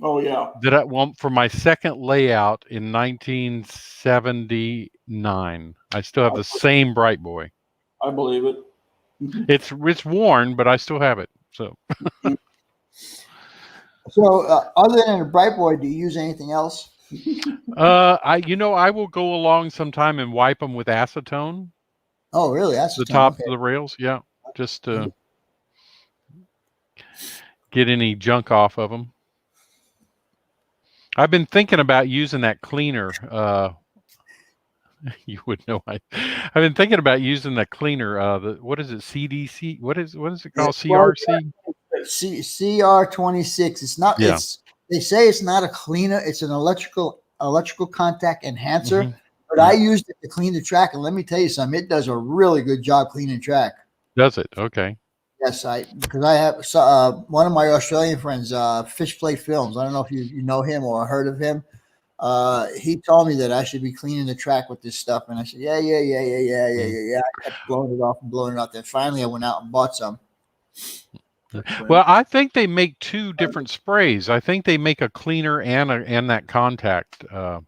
Oh yeah. that I want for my second layout in 1979. I still have the same bright boy. I believe it. It's worn, but I still have it. So Other than a bright boy, do you use anything else? I will go along sometime and wipe them with acetone. Oh, really? That's The top of the rails, yeah, just to get any junk off of them. I've been thinking about using that cleaner. You would know. I've been thinking about using that cleaner. What is it? CDC? What is it called? CRC? CR26. It's not. Yeah. They say it's not a cleaner. It's an electrical contact enhancer. Mhm. But I used it to clean the track, and let me tell you something. It does a really good job cleaning track. Does it? Okay. Yes, because I have one of my Australian friends, Fish Plate Films. I don't know if you know him or heard of him. He told me that I should be cleaning the track with this stuff, and I said, yeah. I kept blowing it off. Then finally, I went out and bought some. Well, I think they make two different sprays. I think they make a cleaner and that contact. The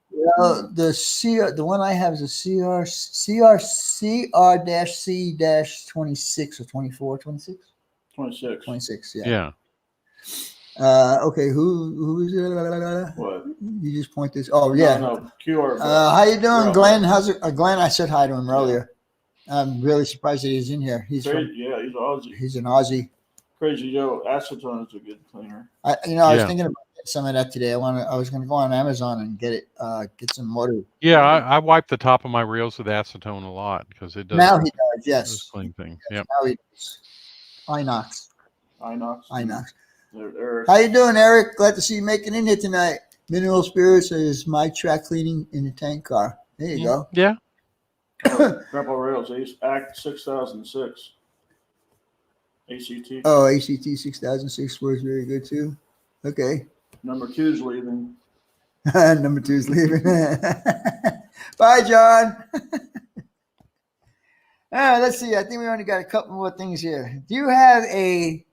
one I have is a CR-C-26 or 24, 26? 26. 26, yeah. Yeah. Okay, who is it? What? You just point this. Oh, yeah. No, QR. How you doing, Glenn? How's it? Glenn, I said hi to him earlier. I'm really surprised that he's in here. He's he's Aussie. He's an Aussie. Crazy Joe. Acetone is a good cleaner. I was thinking about some of that today. I was going to go on Amazon and get it. Get some water. Yeah, I wipe the top of my rails with acetone a lot because it does. Now he does. Yes. This clean thing. Yes, Yeah. now he does. Inox. How you doing, Eric? Glad to see you making in here tonight. Mineral Spirits is my track cleaning in the tank car. There you go. Yeah. Grandpa Rails Act 6006. ACT. Oh, ACT 6006 was very good too. Okay. Number 2's leaving. Number 2's leaving. Bye, John. Let's see. I think we only got a couple more things here. Do you have a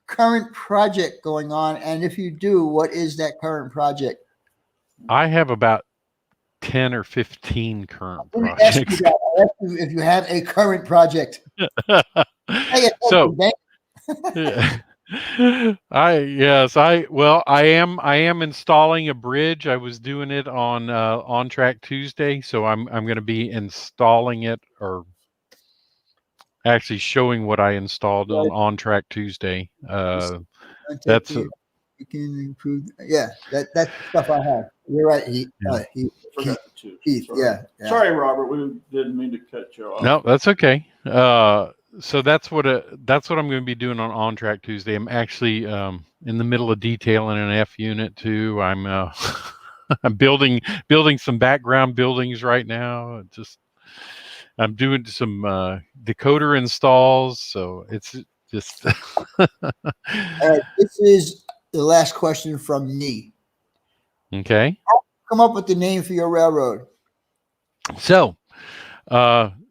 current project going on? And if you do, what is that current project? I have about 10 or 15 current projects. If you have a current project. So I am installing a bridge. I was doing it on Track Tuesday, so I'm going to be installing it, or actually showing what I installed on Track Tuesday. That's you can improve. Yeah, that's stuff I have. You're right, Heath. Keith. Yeah. Sorry, Robert. We didn't mean to cut you off. No, that's okay. So that's what I'm going to be doing on Track Tuesday. I'm actually in the middle of detailing an F unit too. I'm I'm building some background buildings right now. I'm doing some decoder installs, so it's just. All right, this is the last question from me. Okay. Come up with the name for your railroad. So,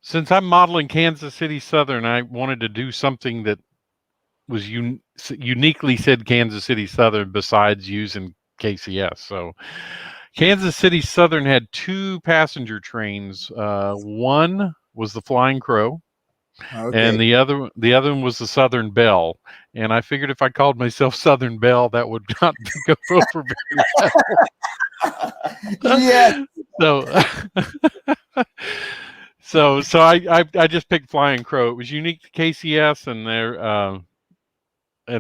since I'm modeling Kansas City Southern, I wanted to do something that was uniquely said Kansas City Southern besides using KCS. So Kansas City Southern had 2 passenger trains. One was the Flying Crow, and the other one was the Southern Belle. And I figured if I called myself Southern Belle, that would not go over very well. Yeah. So I just picked Flying Crow. It was unique to KCS, and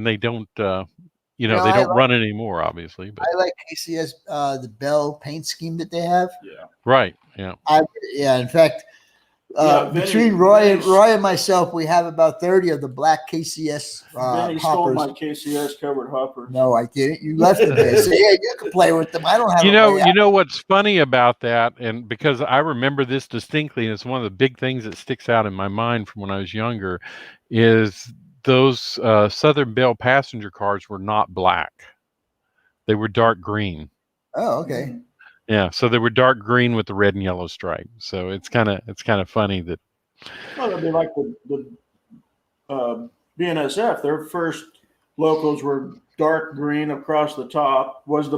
they don't they don't run it anymore, obviously. But I like KCS the Bell paint scheme that they have. Yeah. Right. Yeah. In fact, Between Roy and myself, we have about 30 of the black KCS Benny stole hoppers. my KCS covered hopper. No, I didn't. You left them there. So yeah, you can play with them. I don't have. You know what's funny about that, and because I remember this distinctly, and it's one of the big things that sticks out in my mind from when I was younger, is those Southern Belle passenger cars were not black; they were dark green. Oh, okay. Yeah, so they were dark green with the red and yellow stripe. So it's kind of funny that. Well, that'd be like the BNSF. Their first locos were dark green across the top. Was the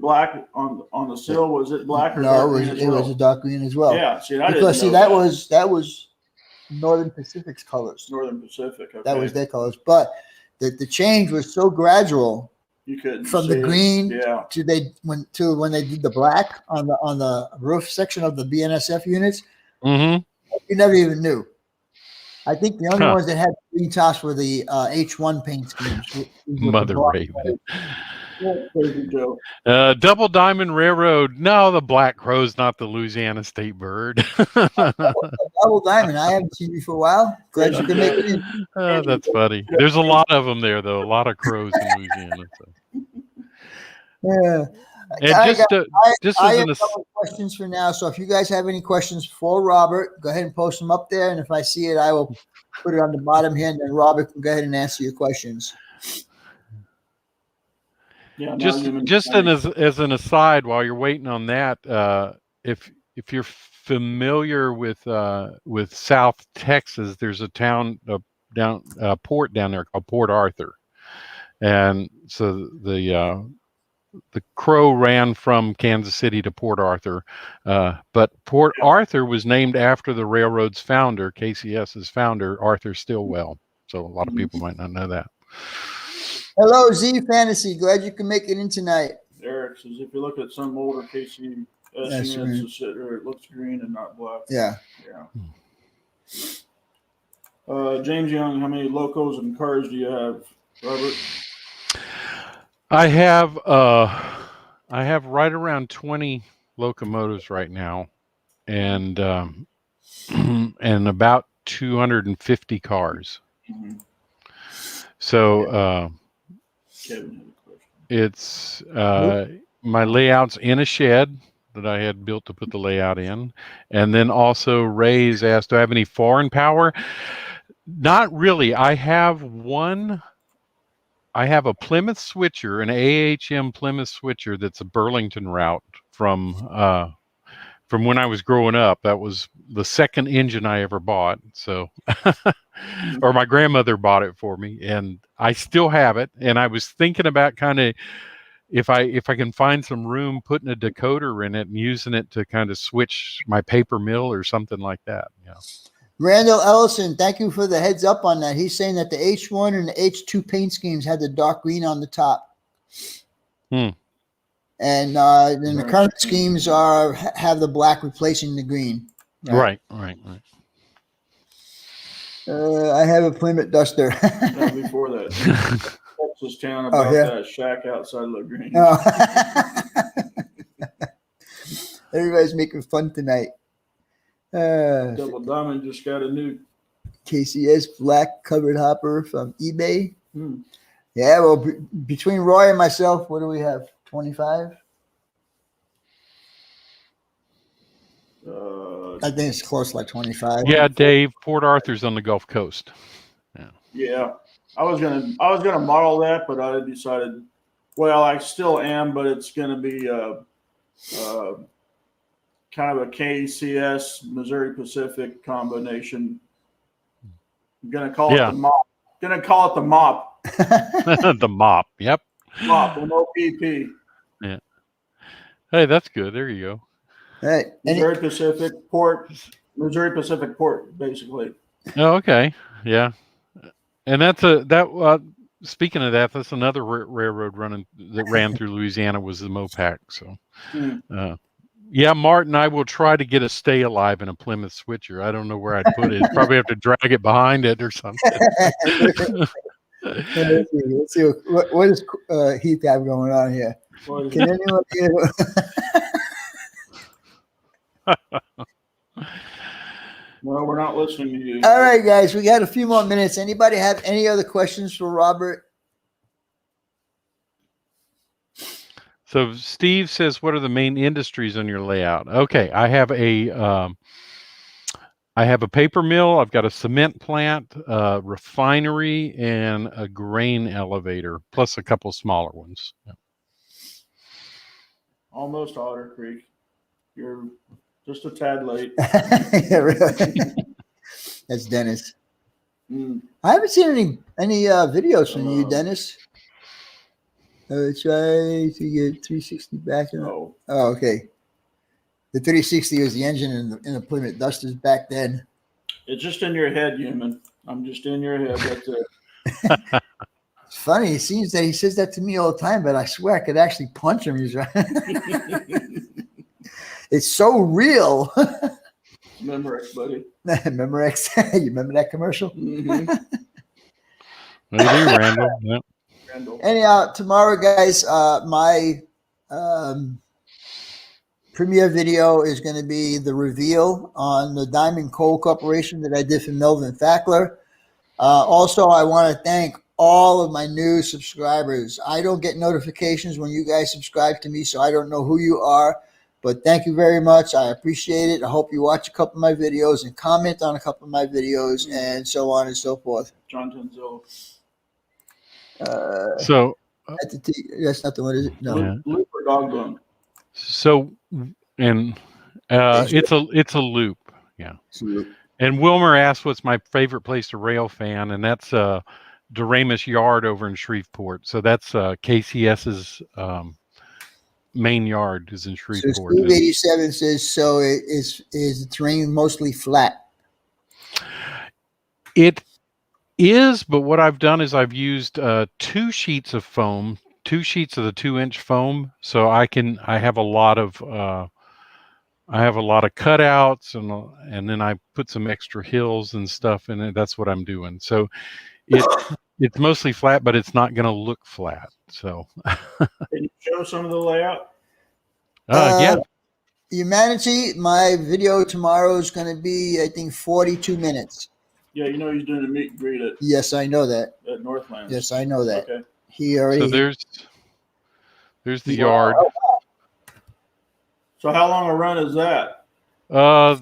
black on the sill? Was it black or no? Dark It was a dark green as well. Yeah, see, that was Northern Pacific's colors. Northern Pacific. Okay. That was their colors, but the change was so gradual. You could from the green to when they did the black on the roof section of the BNSF units. Mm-hmm. You never even knew. I think the only ones that had green tops were the H1 paint schemes. Mother Raven. Crazy Joe. Double Diamond Railroad. No, the Black Crow's not the Louisiana state bird. Double Diamond. I haven't seen you for a while. Glad you could make it in. That's funny. There's a lot of them there, though. A lot of crows in Louisiana. So. Yeah. And I have questions for now. So if you guys have any questions for Robert, go ahead and post them up there. And if I see it, I will put it on the bottom here, and then Robert can go ahead and answer your questions. Yeah, just as an aside, while you're waiting on that, if you're familiar with South Texas, there's a town port down there called Port Arthur, and so the Crow ran from Kansas City to Port Arthur, but Port Arthur was named after the railroad's founder, KCS's founder, Arthur Stilwell. So a lot of people might not know that. Hello, Z Fantasy. Glad you can make it in tonight. Eric says if you look at some older KCS units, it looks green and not black. Yeah. James Young, how many locos and cars do you have, Robert? I have right around 20 locomotives right now, and and about 250 cars. Mm-hmm. So it's my layout's in a shed that I had built to put the layout in, and then also Ray's asked, do I have any foreign power? Not really. I have a Plymouth switcher, an AHM Plymouth switcher that's a Burlington route from when I was growing up. That was the second engine I ever bought. So, or my grandmother bought it for me, and I still have it. And I was thinking about kind of if I can find some room, putting a decoder in it and using it to kind of switch my paper mill or something like that. Yeah. Randall Ellison, thank you for the heads up on that. He's saying that the H1 and the H2 paint schemes had the dark green on the top. And then the current schemes have the black replacing the green. Right. I have a Plymouth Duster. Before that, Texas town about that shack outside LaGrange. Everybody's making fun tonight. Double Diamond just got a new KCS black covered hopper from eBay. Yeah, well, between Roy and myself, what do we have? 25? I think it's close, like 25. Yeah, Dave, Port Arthur's on the Gulf Coast. Yeah. I was gonna model that, but I decided, well, I still am, but it's gonna be kind of a KCS Missouri Pacific combination. I'm gonna call it the mop. The mop. The mop. Yep. Mop. MOPP. Yeah. Hey, that's good. There you go. Hey, Missouri Pacific Port, basically. Oh, okay. Yeah. And speaking of that, that's another railroad that ran through Louisiana was the Mopac. So, yeah, Martin, I will try to get a stay alive in a Plymouth switcher. I don't know where I'd put it. Probably have to drag it behind it or something. Let's see what does Heath have going on here? Can anyone hear? No, we're not listening to you. All right, guys, we got a few more minutes. Anybody have any other questions for Robert? So Steve says, what are the main industries on your layout? Okay, I have a paper mill. I've got a cement plant, refinery, and a grain elevator, plus a couple smaller ones. Yeah. Almost Otter Creek. You're just a tad late. Yeah, really. That's Dennis. I haven't seen any videos from you, Dennis. Try to get 360 back. No. Oh, okay. The 360 was the engine in the Plymouth Dusters back then. It's just in your head, human. I'm just in your head. That's it. It's funny. It seems that he says that to me all the time, but I swear I could actually punch him. He's right. It's so real. Memorex, buddy. Memorex. You remember that commercial? Mm-hmm. I do, Randall. Yeah. Randall. Anyhow, tomorrow, guys, my premiere video is going to be the reveal on the Diamond Coal Corporation that I did for Melvin Fackler. Also, I want to thank all of my new subscribers. I don't get notifications when you guys subscribe to me, so I don't know who you are. But thank you very much. I appreciate it. I hope you watch a couple of my videos and comment on a couple of my videos and so on and so forth. John Tenzel. So That's not the one, is it? No. Yeah. Loop or dog bone? So, and it's a loop. Yeah. Salute. And Wilmer asked, what's my favorite place to rail fan? And that's Doremus Yard over in Shreveport. So that's KCS's main yard is in So Shreveport. Steve 87 says, so is the terrain mostly flat? It is, but what I've done is I've used 2 sheets of foam, 2 sheets of the 2-inch foam, so I have a lot of cutouts, and then I put some extra hills and stuff in it. That's what I'm doing. So it's mostly flat, but it's not going to look flat. So Can you show some of the layout? yeah. Humanity, my video tomorrow is going to be, I think, 42 minutes. Yeah, you know he's doing a meet and greet at Yes, I know that. Northlands. Yes, I know that. Okay. He already. So there's the yard. So how long a run is that? So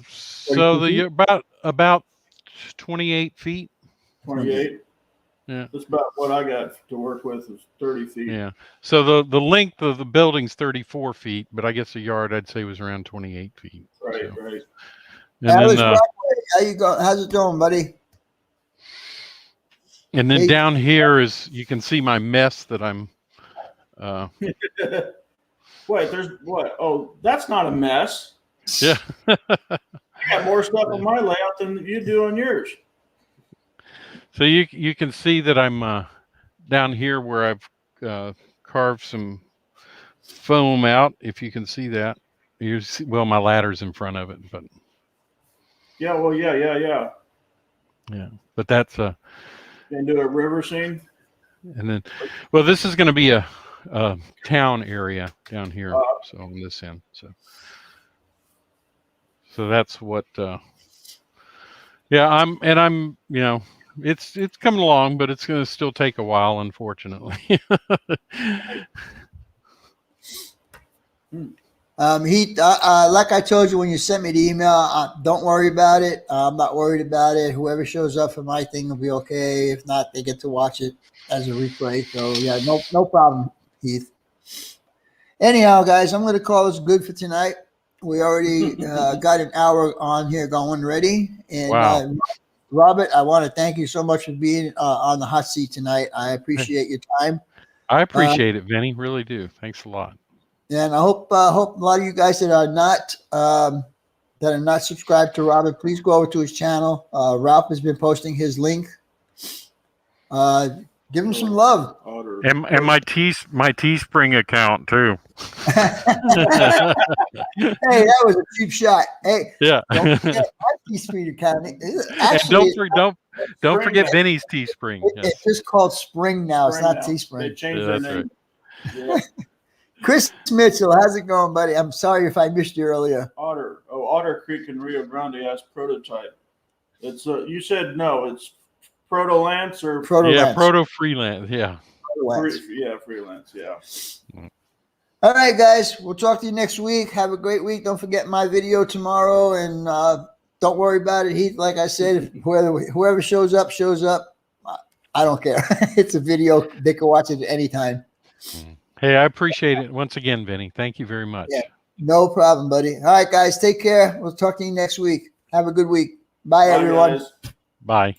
about 28 feet. 28? Yeah. That's about what I got to work with is 30 feet. Yeah. So the length of the building's 34 feet, but I guess the yard I'd say was around 28 feet. Right, so. right. And Alice then, Brockway, how you go? How's it going, buddy? and then Hey. down here is, you can see my mess that I'm. Wait, there's what? Oh, that's not a mess. Yeah. I got more stuff on my layout than you do on yours. So you can see that I'm down here where I've carved some foam out. If you can see that, well, my ladder's in front of it, but Yeah, well, yeah. yeah. But that's You can do a river scene. and then, well, this is going to be a town area down here. So on this end, so that's what. Yeah, I'm it's coming along, but it's going to still take a while, unfortunately. Like I told you when you sent me the email, don't worry about it. I'm not worried about it. Whoever shows up for my thing will be okay. If not, they get to watch it as a replay. So yeah, no problem, Heath. Anyhow, guys, I'm going to call this good for tonight. We already got an hour on here going ready. And Wow. Robert, I want to thank you so much for being on the hot seat tonight. I appreciate your time. I appreciate it, Vinny. Really do. Thanks a lot. And I hope a lot of you guys that are not subscribed to Robert, please go over to his channel. Ralph has been posting his link. Give him some love. And my Teespring account too. Hey, that was a cheap shot. Hey, Yeah. don't forget my Teespring account. And Actually, don't forget Vinny's Teespring. Yes. it's just called Spring now. It's not They Teespring. changed Yeah, their that's name. Yeah. Chris Mitchell, how's it going, buddy? I'm sorry if I missed you earlier. Otter Creek and Rio Grande has prototype. It's you said no. It's Proto Lance or Proto Yeah, Lance. proto freelance. Yeah. Proto Lance. freelance. Yeah. All right, guys. We'll talk to you next week. Have a great week. Don't forget my video tomorrow, and don't worry about it, Heath. Like I said, if whoever shows up, shows up. I don't care. It's a video. They can watch it at any time. Hey, I appreciate it once again, Vinny. Thank you very much. Yeah. No problem, buddy. All right, guys. Take care. We'll talk to you next week. Have a good week. Bye, Bye, everyone. guys. Bye.